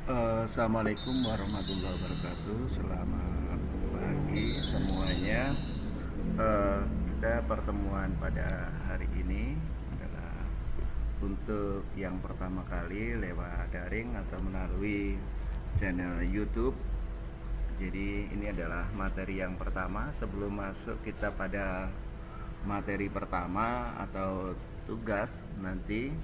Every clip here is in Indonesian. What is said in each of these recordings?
Assalamualaikum warahmatullahi wabarakatuh. Selamat pagi semuanya. Kita pertemuan pada hari ini adalah untuk yang pertama kali lewat daring atau melalui channel YouTube. Jadi ini adalah materi yang pertama. Sebelum masuk kita pada materi pertama atau tugas nanti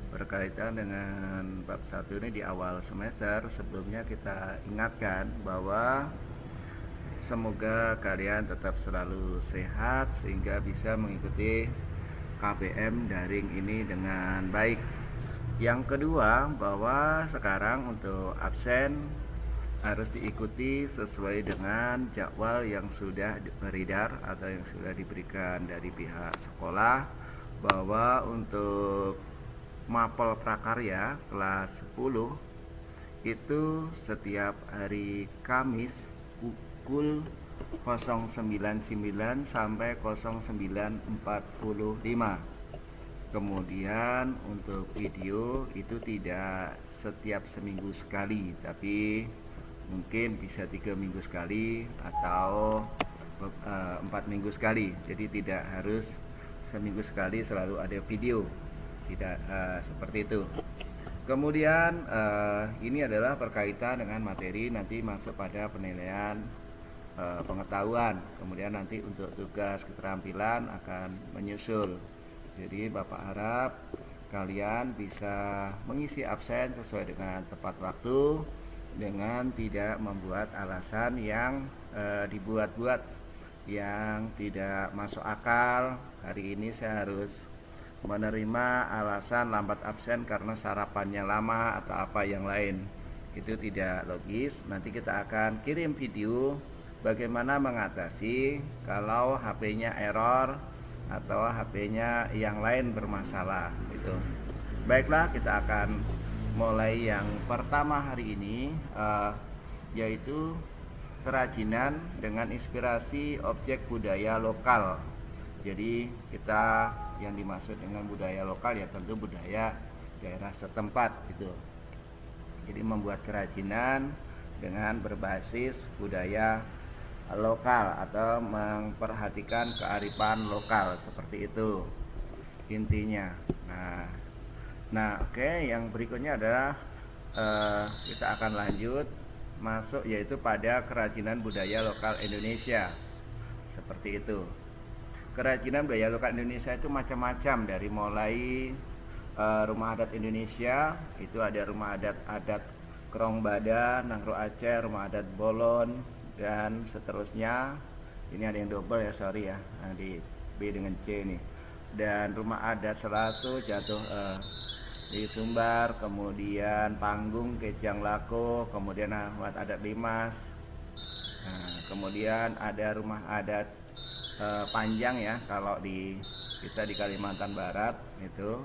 berkaitan dengan bab 1 ini di awal semester, sebelumnya kita ingatkan bahwa semoga kalian tetap selalu sehat sehingga bisa mengikuti KBM daring ini dengan baik. Yang kedua, bahwa sekarang untuk absen harus diikuti sesuai dengan jadwal yang sudah beredar atau yang sudah diberikan dari pihak sekolah, bahwa untuk mapel prakarya kelas 10 itu setiap hari Kamis pukul 09.09 sampai 09.45. Kemudian untuk video itu tidak setiap seminggu sekali, tapi mungkin bisa 3 minggu sekali atau 4 minggu sekali. Jadi tidak harus seminggu sekali selalu ada video, tidak seperti itu. Kemudian ini adalah berkaitan dengan materi nanti masuk pada penilaian pengetahuan. Kemudian nanti untuk tugas keterampilan akan menyusul. Jadi Bapak harap kalian bisa mengisi absen sesuai dengan tepat waktu, dengan tidak membuat alasan yang dibuat-buat, yang tidak masuk akal. Hari ini saya harus menerima alasan lambat absen karena sarapannya lama atau apa yang lain. Itu tidak logis. Nanti kita akan kirim video bagaimana mengatasi kalau HP-nya error atau HP-nya yang lain bermasalah. Itu. Baiklah, kita akan mulai yang pertama hari ini, yaitu kerajinan dengan inspirasi objek budaya lokal. Jadi kita yang dimaksud dengan budaya lokal ya tentu budaya daerah setempat gitu. Jadi membuat kerajinan dengan berbasis budaya lokal atau memperhatikan kearifan lokal, seperti itu intinya. Oke, yang berikutnya adalah kita akan lanjut masuk yaitu pada kerajinan budaya lokal Indonesia, seperti itu. Kerajinan budaya lokal Indonesia itu macam-macam, dari mulai rumah adat Indonesia, itu ada rumah adat Kerong Bada, Nangro Aceh, rumah adat Bolon, dan seterusnya. Ini ada yang double ya, sorry ya, di B dengan C nih. Dan rumah adat Selatu jatuh di Sumbar, kemudian Panggung Kejang Lako, kemudian rumah adat Limas. Kemudian ada rumah adat Panjang ya, kalau kita di Kalimantan Barat itu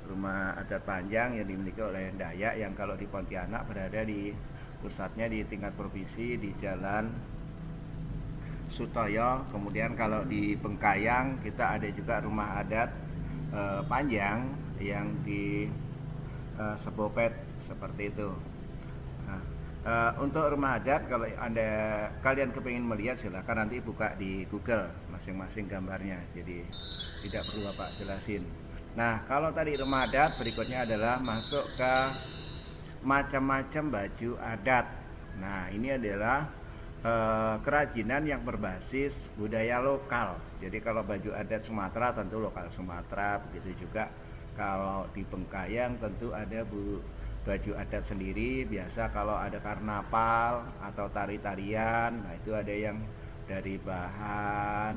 rumah adat Panjang yang dimiliki oleh Dayak, yang kalau di Pontianak berada di pusatnya di tingkat provinsi di Jalan Sutoyo. Kemudian kalau di Bengkayang kita ada juga rumah adat Panjang yang di Sebopet, seperti itu. Untuk rumah adat, kalau kalian kepingin melihat silahkan nanti buka di Google masing-masing gambarnya, jadi tidak perlu Bapak jelasin. Nah, kalau tadi rumah adat, berikutnya adalah masuk ke macam-macam baju adat. Nah, ini adalah kerajinan yang berbasis budaya lokal. Jadi kalau baju adat Sumatera tentu lokal Sumatera, begitu juga kalau di Bengkayang tentu ada baju adat sendiri. Biasa kalau ada karnaval atau tari-tarian, nah itu ada yang dari bahan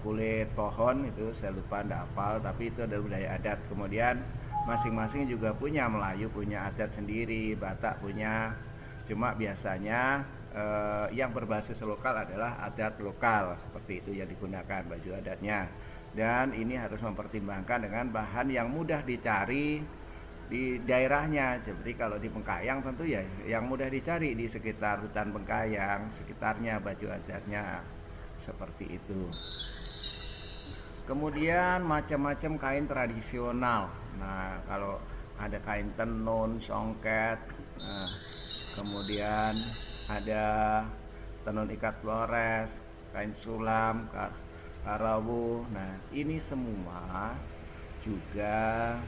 kulit pohon, itu saya lupa, enggak hafal, tapi itu ada budaya adat. Kemudian masing-masing juga punya, Melayu punya adat sendiri, Batak punya. Cuma biasanya yang berbasis lokal adalah adat lokal, seperti itu yang digunakan baju adatnya. Dan ini harus mempertimbangkan dengan bahan yang mudah dicari di daerahnya. Jadi kalau di Bengkayang tentu ya yang mudah dicari di sekitar hutan Bengkayang, sekitarnya baju adatnya, seperti itu. Kemudian macam-macam kain tradisional. Nah, kalau ada kain tenun, songket, Nah, kemudian ada tenun ikat flores, kain sulam, karawu. Nah, ini semua juga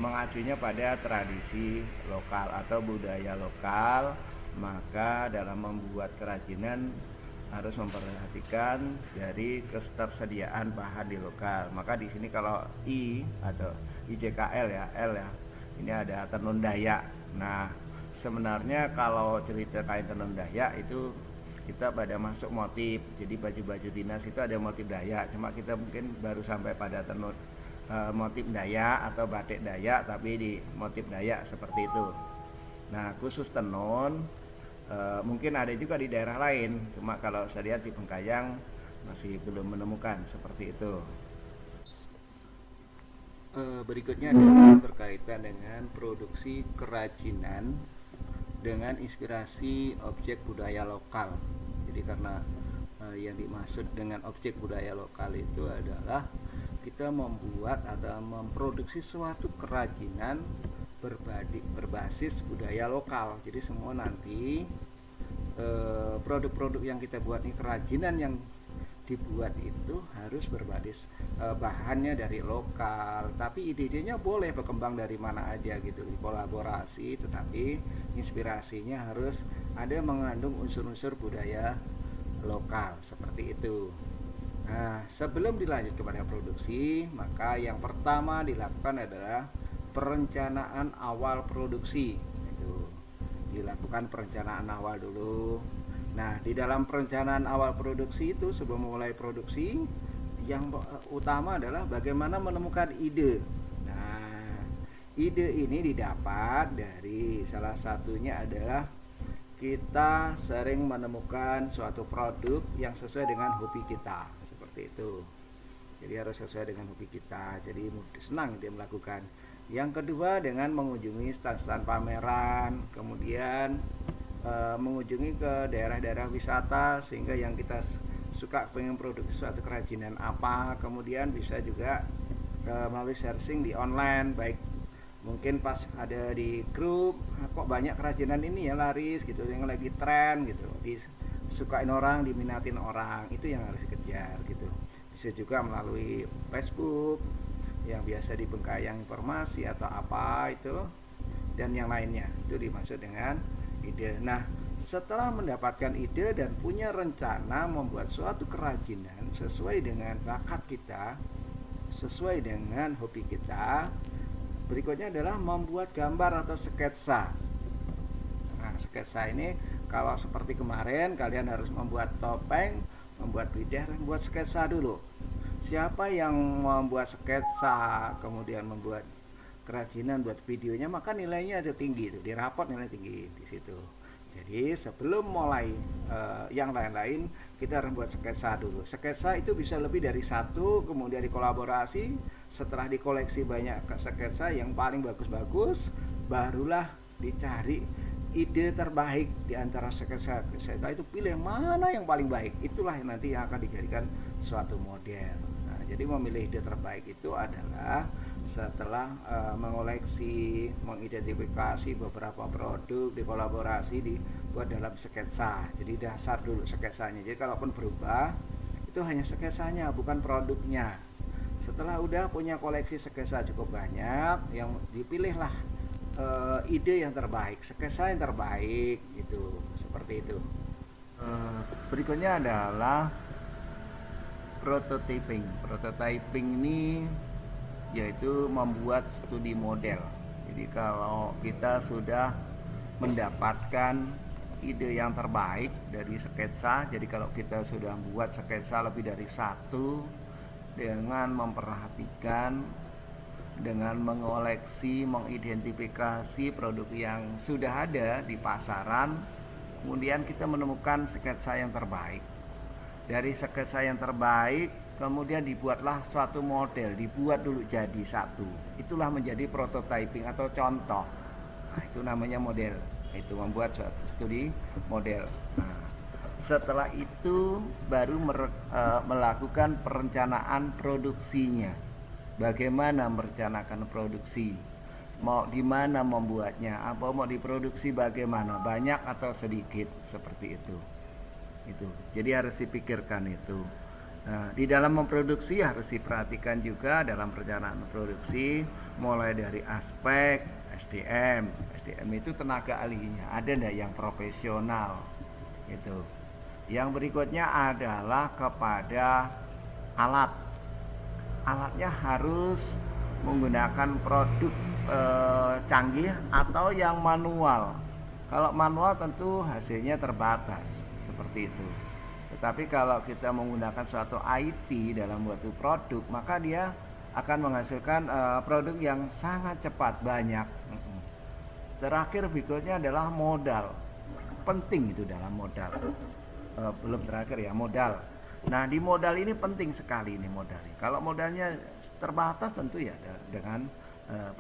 mengacunya pada tradisi lokal atau budaya lokal. Maka dalam membuat kerajinan harus memperhatikan dari ketersediaan bahan di lokal. Maka di sini kalau I atau IJKL ya, L ya, ini ada tenun Dayak. Nah, sebenarnya kalau cerita kain tenun Dayak itu kita pada masuk motif. Jadi baju-baju dinas itu ada motif Dayak. Cuma kita mungkin baru sampai pada tenun motif Dayak atau batik Dayak, tapi di motif Dayak seperti itu. Nah, khusus tenun mungkin ada juga di daerah lain. Cuma kalau saya lihat di Bengkayang masih belum menemukan seperti itu. Berikutnya adalah berkaitan dengan produksi kerajinan dengan inspirasi objek budaya lokal. Jadi karena yang dimaksud dengan objek budaya lokal itu adalah kita membuat atau memproduksi suatu kerajinan berbasis budaya lokal. Jadi semua nanti produk-produk yang kita buat ini, kerajinan yang dibuat itu harus berbasis bahannya dari lokal, tapi ide-idenya boleh berkembang dari mana aja gitu, kolaborasi, tetapi inspirasinya harus ada mengandung unsur-unsur budaya lokal seperti itu. Nah, sebelum dilanjut kepada produksi, maka yang pertama dilakukan adalah perencanaan awal produksi. Itu dilakukan perencanaan awal dulu. Nah, di dalam perencanaan awal produksi itu, sebelum mulai produksi, yang utama adalah bagaimana menemukan ide. Nah, ide ini didapat dari salah satunya adalah kita sering menemukan suatu produk yang sesuai dengan hobi kita, seperti itu. Jadi harus sesuai dengan hobi kita, jadi senang dia melakukan. Yang kedua dengan mengunjungi stand-stand pameran, kemudian mengunjungi ke daerah-daerah wisata, sehingga yang kita suka pengen produksi suatu kerajinan apa, kemudian bisa juga melalui searching di online, baik mungkin pas ada di grup, kok banyak kerajinan ini ya laris gitu, yang lagi tren gitu, disukain orang, diminatin orang, itu yang harus dikejar gitu. Bisa juga melalui Facebook yang biasa di Bengkayang Informasi atau apa itu, dan yang lainnya, itu dimaksud dengan ide. Nah, setelah mendapatkan ide dan punya rencana membuat suatu kerajinan sesuai dengan bakat kita, sesuai dengan hobi kita, berikutnya adalah membuat gambar atau sketsa. Nah, sketsa ini kalau seperti kemarin kalian harus membuat topeng, membuat bidar, membuat sketsa dulu. Siapa yang membuat sketsa kemudian membuat kerajinan buat videonya, maka nilainya aja tinggi itu, di rapot nilai tinggi di situ. Jadi sebelum mulai yang lain-lain, kita harus buat sketsa dulu. Sketsa itu bisa lebih dari satu, kemudian dikolaborasi. Setelah dikoleksi banyak sketsa yang paling bagus-bagus, barulah dicari ide terbaik di antara sketsa. Itu pilih mana yang paling baik, itulah yang nanti yang akan dijadikan suatu model. Nah, jadi memilih ide terbaik itu adalah setelah mengoleksi, mengidentifikasi beberapa produk, dikolaborasi, dibuat dalam sketsa. Jadi dasar dulu sketsanya. Jadi kalaupun berubah, itu hanya sketsanya, bukan produknya. Setelah udah punya koleksi sketsa cukup banyak, yang dipilihlah ide yang terbaik, sketsa yang terbaik, itu seperti itu. Berikutnya adalah prototyping. Prototyping ini yaitu membuat studi model. Jadi kalau kita sudah mendapatkan ide yang terbaik dari sketsa, jadi kalau kita sudah membuat sketsa lebih dari satu, dengan memperhatikan, dengan mengoleksi, mengidentifikasi produk yang sudah ada di pasaran, kemudian kita menemukan sketsa yang terbaik. Dari sketsa yang terbaik, kemudian dibuatlah suatu model, dibuat dulu jadi satu. Itulah menjadi prototyping atau contoh. Nah, itu namanya model. Itu membuat suatu studi model. Nah, setelah itu baru melakukan perencanaan produksinya. Bagaimana merencanakan produksi? mau di mana membuatnya, apa mau diproduksi bagaimana, banyak atau sedikit, seperti itu. Jadi harus dipikirkan itu. Nah, di dalam memproduksi harus diperhatikan juga dalam perencanaan produksi, mulai dari aspek SDM. SDM itu tenaga ahlinya, ada enggak yang profesional itu. Yang berikutnya adalah kepada alat. Alatnya harus menggunakan produk canggih atau yang manual. Kalau manual tentu hasilnya terbatas, seperti itu. Tetapi kalau kita menggunakan suatu IT dalam suatu produk, maka dia akan menghasilkan produk yang sangat cepat, banyak. Terakhir berikutnya adalah modal. Penting itu dalam modal. Belum terakhir ya, modal. Nah, di modal ini penting sekali ini modal. Kalau modalnya terbatas tentu ya dengan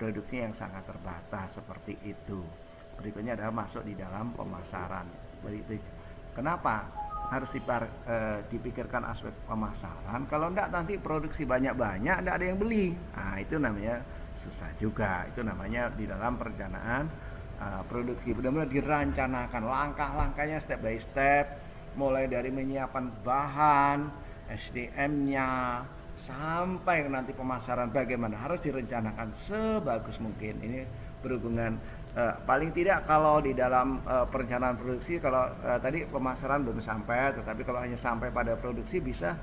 produksi yang sangat terbatas, seperti itu. Berikutnya adalah masuk di dalam pemasaran. Kenapa harus dipikirkan aspek pemasaran? Kalau enggak nanti produksi banyak-banyak enggak ada yang beli. Nah, itu namanya susah juga. Itu namanya di dalam perencanaan produksi. Benar-benar dirancanakan langkah-langkahnya step by step, mulai dari menyiapkan bahan, SDM-nya, sampai nanti pemasaran bagaimana, harus direncanakan sebagus mungkin. Ini berhubungan paling tidak kalau di dalam perencanaan produksi, kalau tadi pemasaran belum sampai, tetapi kalau hanya sampai pada produksi bisa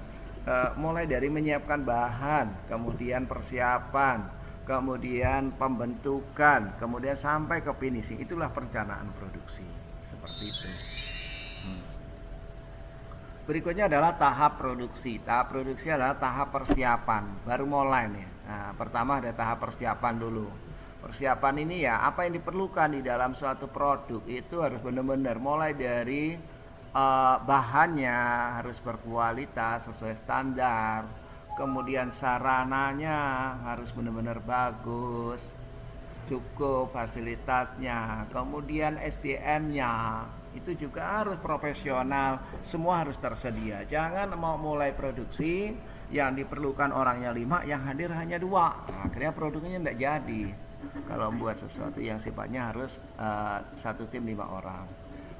mulai dari menyiapkan bahan, kemudian persiapan, kemudian pembentukan, kemudian sampai ke finishing. Itulah perencanaan produksi, seperti itu. Berikutnya adalah tahap produksi. Tahap produksi adalah tahap persiapan, baru mulai nih. Nah, pertama ada tahap persiapan dulu. Persiapan ini ya, apa yang diperlukan di dalam suatu produk itu harus benar-benar mulai dari bahannya harus berkualitas sesuai standar, kemudian sarananya harus benar-benar bagus, cukup fasilitasnya, kemudian SDM-nya itu juga harus profesional, semua harus tersedia. Jangan mau mulai produksi yang diperlukan orangnya 5, yang hadir hanya 2. Nah, akhirnya produknya tidak jadi. Kalau buat sesuatu yang sifatnya harus satu tim 5 orang.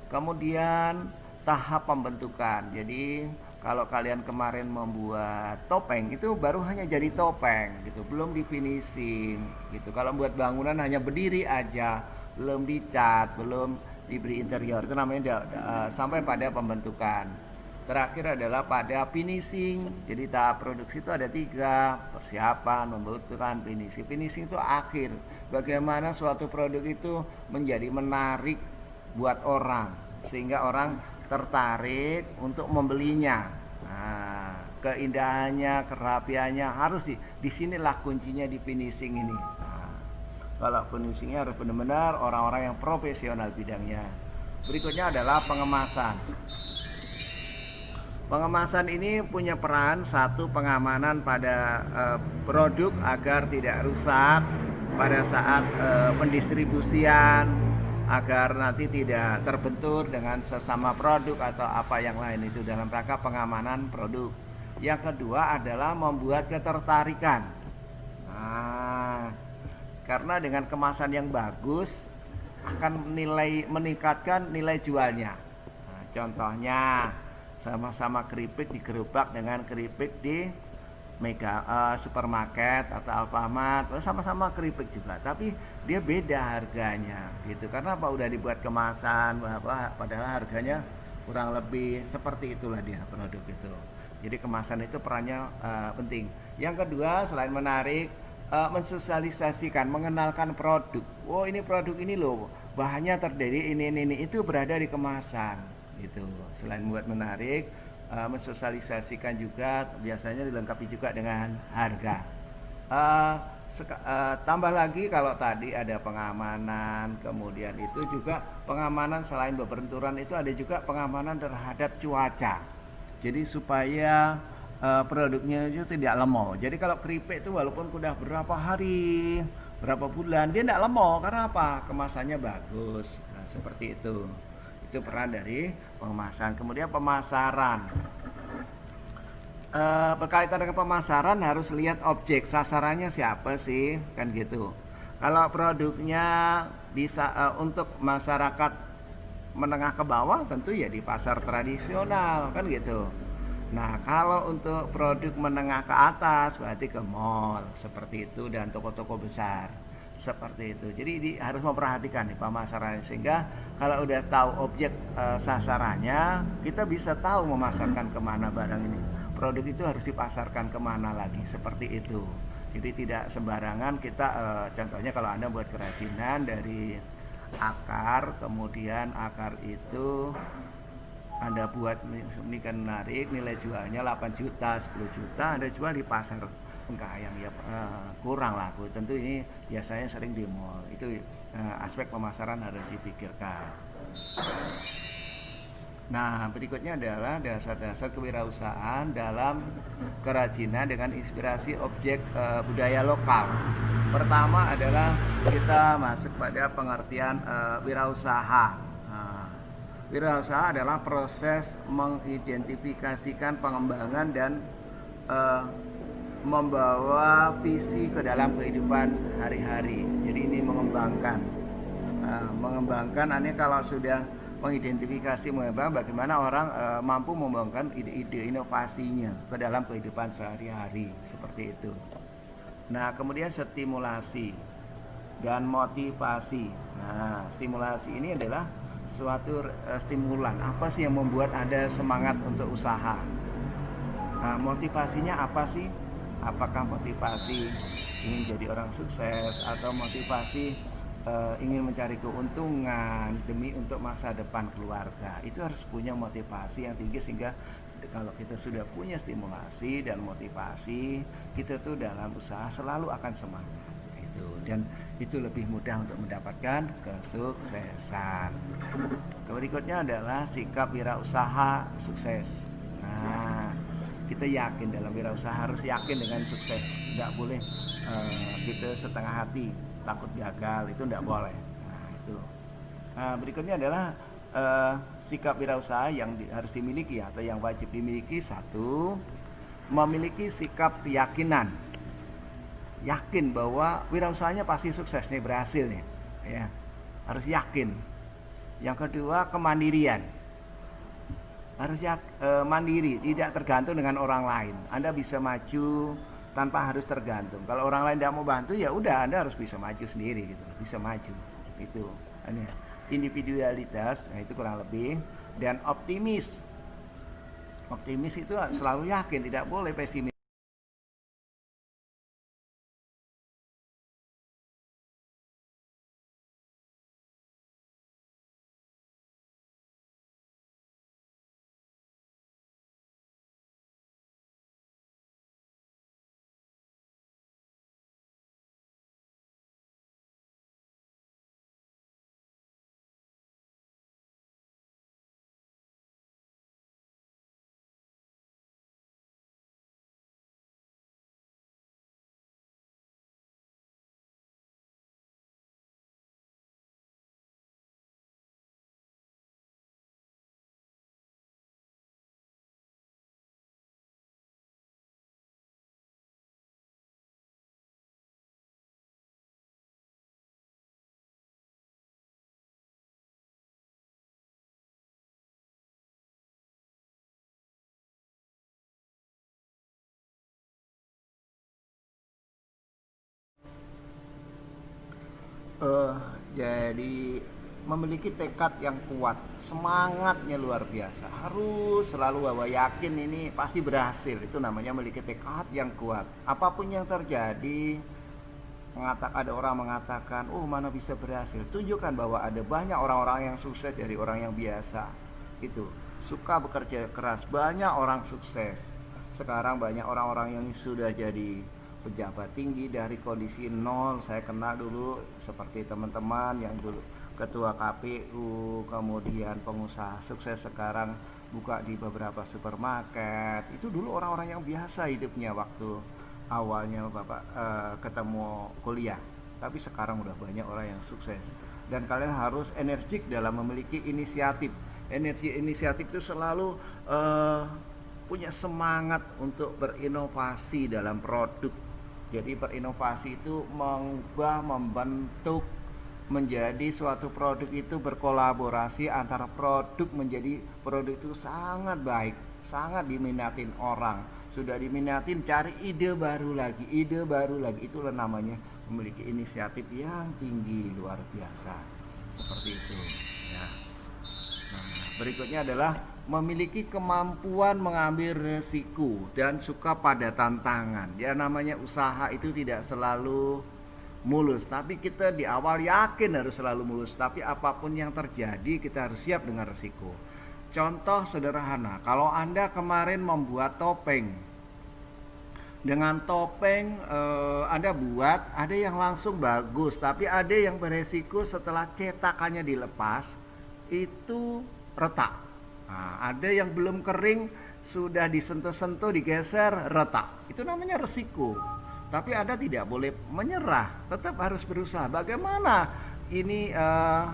Kemudian tahap pembentukan. Jadi kalau kalian kemarin membuat topeng itu baru hanya jadi topeng gitu, belum di finishing gitu. Kalau buat bangunan hanya berdiri aja, belum dicat, belum diberi interior, itu namanya sampai pada pembentukan. Terakhir adalah pada finishing. Jadi tahap produksi itu ada 3, persiapan, pembentukan, finishing. Finishing itu akhir, bagaimana suatu produk itu menjadi menarik buat orang, sehingga orang tertarik untuk membelinya. Nah, keindahannya, kerapiannya harus disinilah kuncinya di finishing ini. Kalau finishingnya harus benar-benar orang-orang yang profesional bidangnya. Berikutnya adalah pengemasan. Pengemasan ini punya peran satu, pengamanan pada produk agar tidak rusak pada saat pendistribusian, agar nanti tidak terbentur dengan sesama produk atau apa yang lain, itu dalam rangka pengamanan produk. Yang kedua adalah membuat ketertarikan. Nah, karena dengan kemasan yang bagus akan meningkatkan nilai jualnya. Nah, contohnya sama-sama keripik digerobak dengan keripik di supermarket atau Alfamart, sama-sama keripik juga, tapi dia beda harganya gitu. Karena apa? Udah dibuat kemasan padahal harganya kurang lebih seperti itulah dia produk itu. Jadi kemasan itu perannya penting. Yang kedua, selain menarik, mensosialisasikan, mengenalkan produk. Oh, ini produk ini loh, bahannya terdiri ini, itu berada di kemasan gitu. Selain buat menarik, mensosialisasikan juga biasanya dilengkapi juga dengan harga. Tambah lagi kalau tadi ada pengamanan, kemudian itu juga pengamanan selain berbenturan itu ada juga pengamanan terhadap cuaca. Jadi supaya produknya itu tidak lemau. Jadi kalau keripik itu walaupun sudah berapa hari, berapa bulan, dia tidak lemau. Karena apa? Kemasannya bagus. Nah, seperti itu. Itu peran dari pengemasan. Kemudian pemasaran. Berkaitan dengan pemasaran harus lihat objek, sasarannya siapa sih, kan gitu. Kalau produknya bisa untuk masyarakat menengah ke bawah tentu ya di pasar tradisional kan gitu. Nah, kalau untuk produk menengah ke atas berarti ke mall seperti itu dan toko-toko besar seperti itu. Jadi harus memperhatikan nih pemasaran sehingga kalau udah tahu objek sasarannya, kita bisa tahu memasarkan kemana barang ini. Produk itu harus dipasarkan kemana lagi seperti itu. Jadi tidak sembarangan kita contohnya kalau Anda buat kerajinan dari akar, kemudian akar itu Anda buat ini kan menarik, nilai jualnya 8 juta, 10 juta, Anda jual di pasar Pengkayang ya kurang lah. Tentu ini biasanya sering di mall. Itu aspek pemasaran harus dipikirkan. Nah, berikutnya adalah dasar-dasar kewirausahaan dalam kerajinan dengan inspirasi objek budaya lokal. Pertama adalah kita masuk pada pengertian wirausaha. Wirausaha adalah proses mengidentifikasikan pengembangan dan membawa visi ke dalam kehidupan hari-hari. Jadi ini mengembangkan. Mengembangkan ini kalau sudah mengidentifikasi bagaimana orang mampu membangun ide-ide inovasinya ke dalam kehidupan sehari-hari seperti itu. Nah, kemudian stimulasi dan motivasi. Nah, stimulasi ini adalah suatu stimulan. Apa sih yang membuat Anda semangat untuk usaha? Nah, motivasinya apa sih? Apakah motivasi ingin jadi orang sukses atau motivasi ingin mencari keuntungan demi untuk masa depan keluarga? Itu harus punya motivasi yang tinggi sehingga kalau kita sudah punya stimulasi dan motivasi, kita tuh dalam usaha selalu akan semangat. Dan itu lebih mudah untuk mendapatkan kesuksesan. Berikutnya adalah sikap wirausaha sukses. Nah, kita yakin dalam wirausaha harus yakin dengan sukses. Tidak boleh kita setengah hati takut gagal, itu tidak boleh. Nah, itu. Nah, berikutnya adalah sikap wirausaha yang harus dimiliki atau yang wajib dimiliki. Satu, memiliki sikap keyakinan, yakin bahwa wirausahanya pasti sukses nih, berhasil nih, ya harus yakin. Yang kedua, kemandirian, harus mandiri, tidak tergantung dengan orang lain. Anda bisa maju tanpa harus tergantung. Kalau orang lain tidak mau bantu, ya udah Anda harus bisa maju sendiri gitu, bisa maju. Itu individualitas, nah itu kurang lebih. Dan optimis, optimis itu selalu yakin, tidak boleh pesimis. Jadi memiliki tekad yang kuat, semangatnya luar biasa, harus selalu bahwa yakin ini pasti berhasil. Itu namanya memiliki tekad yang kuat. Apapun yang terjadi, ada orang mengatakan, oh mana bisa berhasil, tunjukkan bahwa ada banyak orang-orang yang sukses dari orang yang biasa. Itu suka bekerja keras, banyak orang sukses. Sekarang banyak orang-orang yang sudah jadi pejabat tinggi dari kondisi nol. Saya kenal dulu seperti teman-teman yang dulu ketua KPU, kemudian pengusaha sukses sekarang buka di beberapa supermarket. Itu dulu orang-orang yang biasa hidupnya waktu awalnya Bapak ketemu kuliah. Tapi sekarang udah banyak orang yang sukses. Dan kalian harus energik dalam memiliki inisiatif. Inisiatif itu selalu punya semangat untuk berinovasi dalam produk Jadi berinovasi itu mengubah, membentuk menjadi suatu produk itu berkolaborasi antara produk menjadi produk itu sangat baik, sangat diminatin orang. Sudah diminatin, cari ide baru lagi, ide baru lagi. Itulah namanya memiliki inisiatif yang tinggi, luar biasa. Seperti itu. Ya. Nah, berikutnya adalah memiliki kemampuan mengambil resiko dan suka pada tantangan. Ya, namanya usaha itu tidak selalu mulus, tapi kita di awal yakin harus selalu mulus, tapi apapun yang terjadi kita harus siap dengan resiko. Contoh sederhana, kalau Anda kemarin membuat topeng, dengan topeng Anda buat, ada yang langsung bagus, tapi ada yang beresiko setelah cetakannya dilepas itu retak. Nah, ada yang belum kering, sudah disentuh-sentuh, digeser, retak. Itu namanya resiko. Tapi Anda tidak boleh menyerah, tetap harus berusaha. Bagaimana ini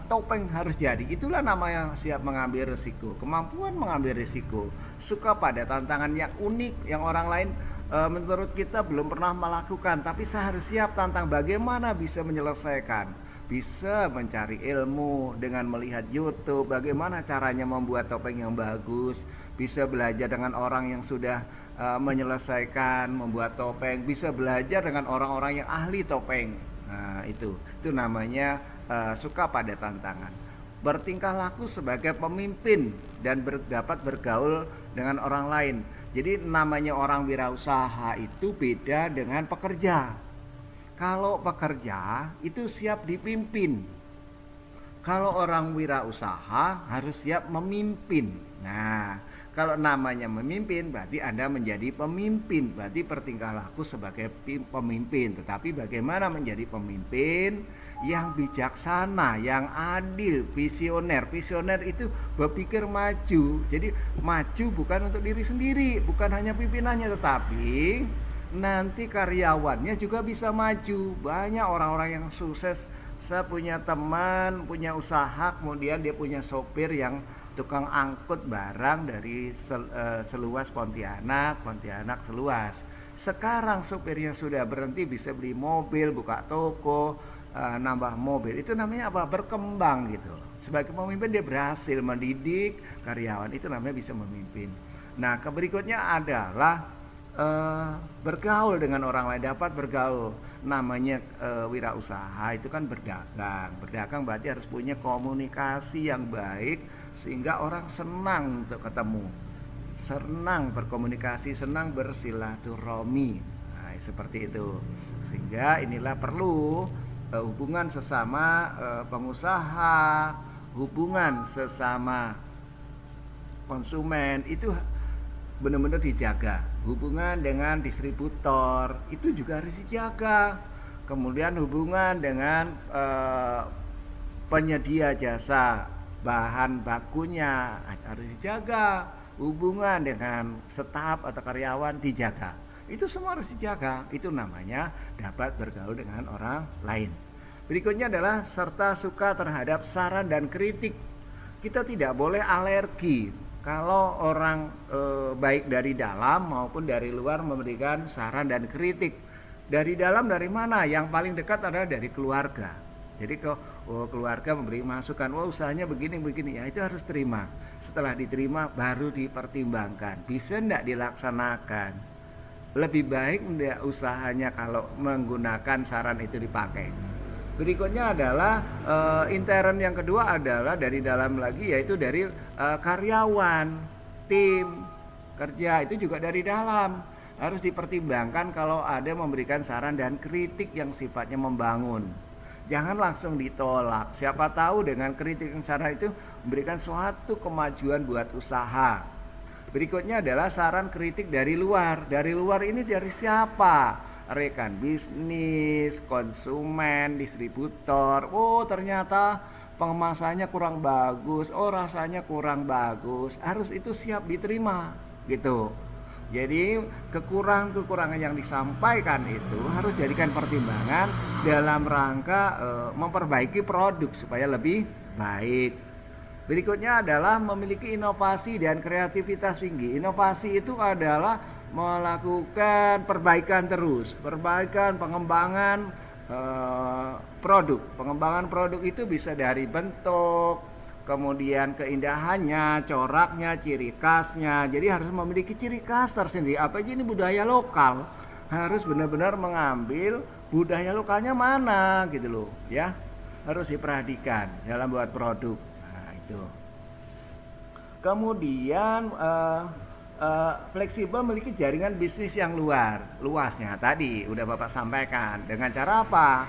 topeng harus jadi? Itulah namanya siap mengambil risiko, kemampuan mengambil risiko, suka pada tantangan yang unik, yang orang lain menurut kita belum pernah melakukan. Tapi saya harus siap tantang bagaimana bisa menyelesaikan, bisa mencari ilmu dengan melihat YouTube, bagaimana caranya membuat topeng yang bagus, bisa belajar dengan orang yang sudah menyelesaikan membuat topeng, bisa belajar dengan orang-orang yang ahli topeng. Nah, itu namanya suka pada tantangan. Bertingkah laku sebagai pemimpin dan dapat bergaul dengan orang lain. Jadi namanya orang wirausaha itu beda dengan pekerja. Kalau pekerja itu siap dipimpin. Kalau orang wirausaha harus siap memimpin. Nah, kalau namanya memimpin berarti Anda menjadi pemimpin, berarti bertingkah laku sebagai pemimpin. Tetapi bagaimana menjadi pemimpin yang bijaksana, yang adil, visioner. Visioner itu berpikir maju. Jadi maju bukan untuk diri sendiri, bukan hanya pimpinannya, tetapi nanti karyawannya juga bisa maju. Banyak orang-orang yang sukses. Saya punya teman, punya usaha, kemudian dia punya sopir yang tukang angkut barang dari seluas Pontianak seluas. Sekarang sopirnya sudah berhenti, bisa beli mobil, buka toko, nambah mobil. Itu namanya apa? Berkembang gitu. Sebagai pemimpin dia berhasil mendidik karyawan, itu namanya bisa memimpin. Nah, berikutnya adalah bergaul dengan orang lain, dapat bergaul. Namanya wirausaha itu kan berdagang berarti harus punya komunikasi yang baik sehingga orang senang untuk ketemu, senang berkomunikasi, senang bersilaturahmi. Nah, seperti itu. Sehingga inilah perlu hubungan sesama pengusaha, hubungan sesama konsumen itu benar-benar dijaga. Hubungan dengan distributor itu juga harus dijaga. Kemudian hubungan dengan penyedia jasa bahan bakunya harus dijaga. Hubungan dengan staf atau karyawan dijaga. Itu semua harus dijaga. Itu namanya dapat bergaul dengan orang lain. Berikutnya adalah serta suka terhadap saran dan kritik. Kita tidak boleh alergi kalau orang baik dari dalam maupun dari luar memberikan saran dan kritik. Dari dalam dari mana? Yang paling dekat adalah dari keluarga. Jadi kalau keluarga memberi masukan, usahanya begini, ya itu harus terima. Setelah diterima baru dipertimbangkan, bisa tidak dilaksanakan. Lebih baik tidak usahanya kalau menggunakan saran itu dipakai. Berikutnya adalah intern yang kedua adalah dari dalam lagi, yaitu dari karyawan, tim kerja itu juga dari dalam. Harus dipertimbangkan kalau ada memberikan saran dan kritik yang sifatnya membangun. Jangan langsung ditolak. Siapa tahu dengan kritik yang saran itu memberikan suatu kemajuan buat usaha. Berikutnya adalah saran kritik dari luar. Dari luar ini dari siapa? Rekan bisnis, konsumen, distributor. Ternyata pengemasannya kurang bagus. Rasanya kurang bagus. Harus itu siap diterima gitu. Jadi kekurangan yang disampaikan itu harus jadikan pertimbangan dalam rangka memperbaiki produk supaya lebih baik. Berikutnya adalah memiliki inovasi dan kreativitas tinggi. Inovasi itu adalah melakukan perbaikan terus, perbaikan, pengembangan produk. Pengembangan produk itu bisa dari bentuk, kemudian keindahannya, coraknya, ciri khasnya. Jadi harus memiliki ciri khas tersendiri. Apa aja ini budaya lokal, harus benar-benar mengambil budaya lokalnya mana gitu loh ya, harus diperhatikan dalam buat produk. Nah itu. Kemudian fleksibel memiliki jaringan bisnis yang luasnya. Tadi udah Bapak sampaikan. Dengan cara apa?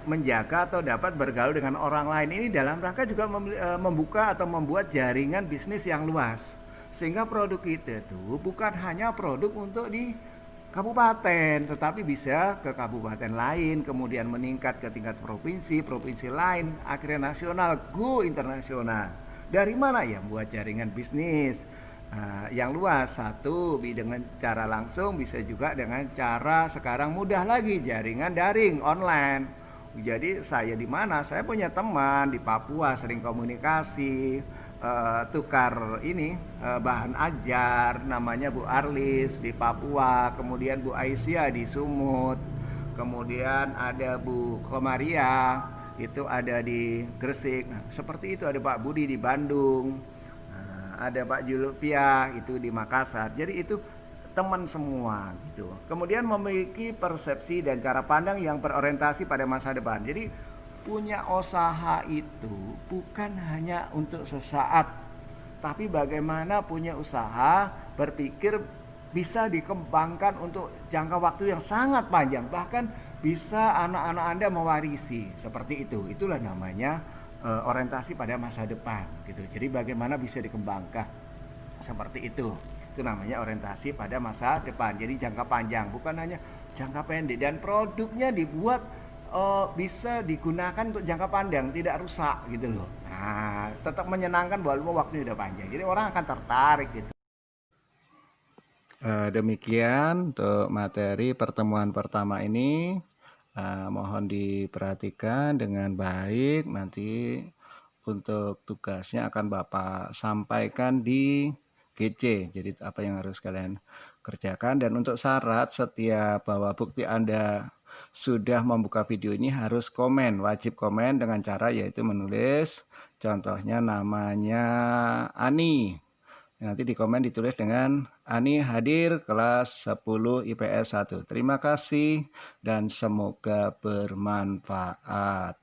Menjaga atau dapat bergaul dengan orang lain. Ini dalam rangka juga membuka atau membuat jaringan bisnis yang luas. Sehingga produk kita tuh bukan hanya produk untuk di kabupaten, tetapi bisa ke kabupaten lain, kemudian meningkat ke tingkat provinsi, provinsi lain, akhirnya nasional, go internasional. Dari mana ya? Buat jaringan bisnis yang luas. Satu, dengan cara langsung, bisa juga dengan cara sekarang mudah lagi, jaringan daring online. Jadi saya di mana? Saya punya teman di Papua, sering komunikasi, tukar ini bahan ajar, namanya Bu Arlis di Papua, kemudian Bu Aisyah di Sumut, kemudian ada Bu Komaria itu ada di Gresik. Nah, seperti itu ada Pak Budi di Bandung, ada Pak Julupia itu di Makassar. Jadi itu teman semua gitu. Kemudian memiliki persepsi dan cara pandang yang berorientasi pada masa depan. Jadi punya usaha itu bukan hanya untuk sesaat, tapi bagaimana punya usaha berpikir bisa dikembangkan untuk jangka waktu yang sangat panjang, bahkan bisa anak-anak Anda mewarisi. Seperti itu. Itulah namanya orientasi pada masa depan gitu. Jadi bagaimana bisa dikembangkan seperti itu namanya orientasi pada masa depan. Jadi jangka panjang, bukan hanya jangka pendek, dan produknya dibuat bisa digunakan untuk jangka panjang, tidak rusak gitu loh. Nah, tetap menyenangkan walaupun waktunya udah panjang. Jadi orang akan tertarik gitu. Demikian untuk materi pertemuan pertama ini. Mohon diperhatikan dengan baik. Nanti untuk tugasnya akan Bapak sampaikan di GC. Jadi apa yang harus kalian kerjakan. Dan untuk syarat, setiap bahwa bukti Anda sudah membuka video ini harus komen, wajib komen dengan cara yaitu menulis, contohnya namanya Ani. Nanti di komen ditulis dengan Ani hadir kelas 10 IPS 1. Terima kasih dan semoga bermanfaat.